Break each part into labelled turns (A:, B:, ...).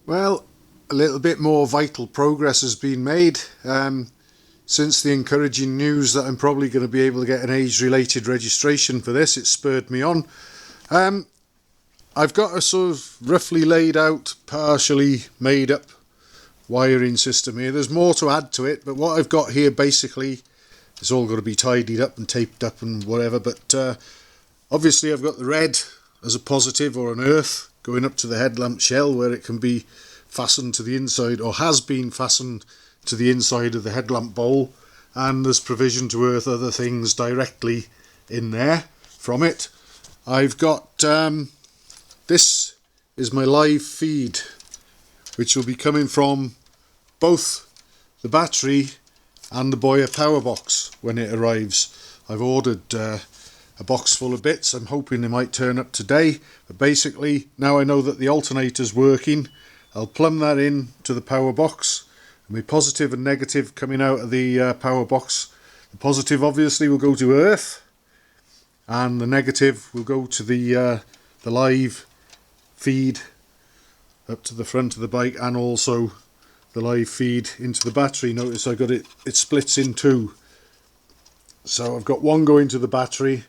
A: Well, a little bit more vital progress has been made since the encouraging news that I'm probably going to be able to get an age-related registration for this. It spurred me on. I've got a sort of roughly laid out, partially made up wiring system here. There's more to add to it, but what I've got here basically is all got to be tidied up and taped up and whatever. But obviously I've got the red as a positive, or an earth, going up to the headlamp shell where it can be fastened to the inside, or has been fastened to the inside of the headlamp bowl, and there's provision to earth other things directly in there from it. I've got this is my live feed, which will be coming from both the battery and the Boya power box when it arrives. I've ordered a box full of bits. I'm hoping they might turn up today, but basically now I know that the alternator's working, I'll plumb that in to the power box, and my positive and negative coming out of the power box. The positive obviously will go to earth, and the negative will go to the live feed up to the front of the bike, and also the live feed into the battery. Notice I got it splits in two, so I've got one going to the battery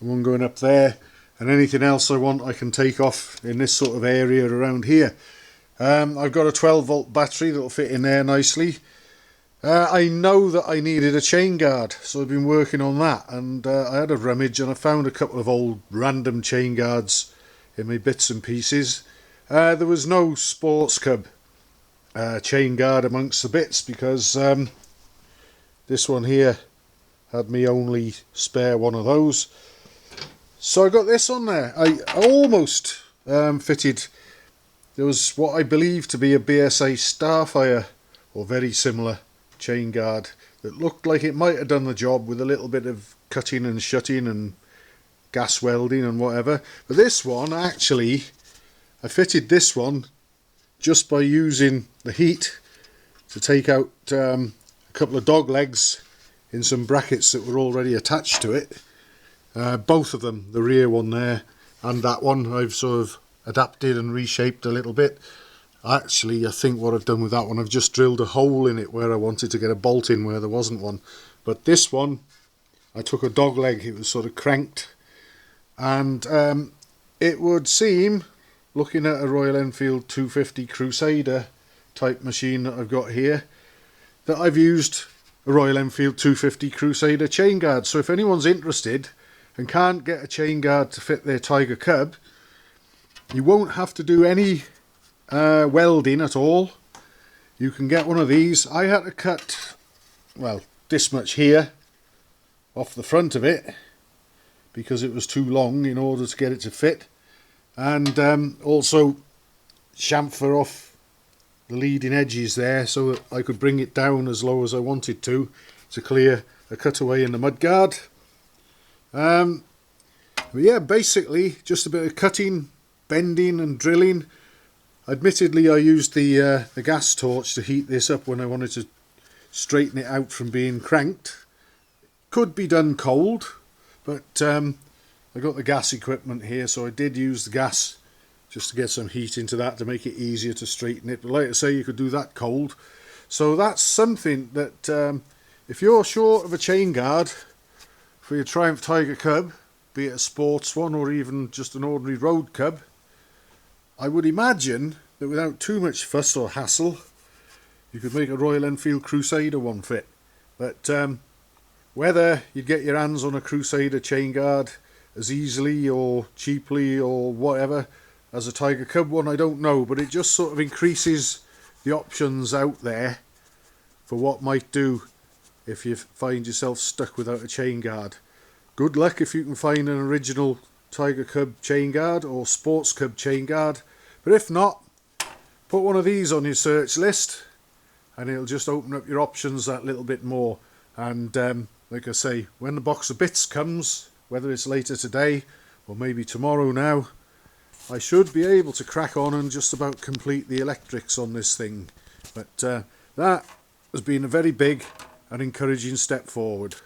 A: and one going up there, and anything else I want I can take off in this sort of area around here. I've got a 12 volt battery that will fit in there nicely. I know that I needed a chain guard, so I've been working on that, and I had a rummage and I found a couple of old random chain guards in my bits and pieces. There was no Sports Cub chain guard amongst the bits, because this one here had me only spare one of those, so I got this on there. I almost fitted, there was what I believe to be a BSA Starfire or very similar chain guard that looked like it might have done the job with a little bit of cutting and shutting and gas welding and whatever. But this one, actually, I fitted this one just by using the heat to take out a couple of dog legs in some brackets that were already attached to it. Both of them, the rear one there and that one, I've sort of adapted and reshaped a little bit. Actually, I think what I've done with that one, I've just drilled a hole in it where I wanted to get a bolt in where there wasn't one. But this one, I took a dog leg, it was sort of cranked, and it would seem, looking at a Royal Enfield 250 Crusader type machine that I've got here, that I've used a Royal Enfield 250 Crusader chain guard. So if anyone's interested and can't get a chain guard to fit their Tiger Cub, you won't have to do any welding at all. You can get one of these. I had to cut, well, this much here off the front of it because it was too long in order to get it to fit, and also chamfer off the leading edges there so that I could bring it down as low as I wanted to clear a cutaway in the mudguard. But yeah, basically just a bit of cutting, bending and drilling. Admittedly, I used the gas torch to heat this up when I wanted to straighten it out from being cranked. Could be done cold, but I got the gas equipment here, so I did use the gas just to get some heat into that to make it easier to straighten it. But like I say, you could do that cold. So that's something that if you're short of a chain guard for your Triumph Tiger Cub, be it a sports one or even just an ordinary road cub, I would imagine that without too much fuss or hassle, you could make a Royal Enfield Crusader one fit. But whether you'd get your hands on a Crusader chain guard as easily or cheaply or whatever as a Tiger Cub one, I don't know, but it just sort of increases the options out there for what might do if you find yourself stuck without a chain guard. Good luck if you can find an original Tiger Cub chain guard or Sports Cub chain guard, but if not, put one of these on your search list and it'll just open up your options that little bit more. And like I say, when the box of bits comes, whether it's later today or maybe tomorrow now, I should be able to crack on and just about complete the electrics on this thing. But that has been a very big and encouraging step forward.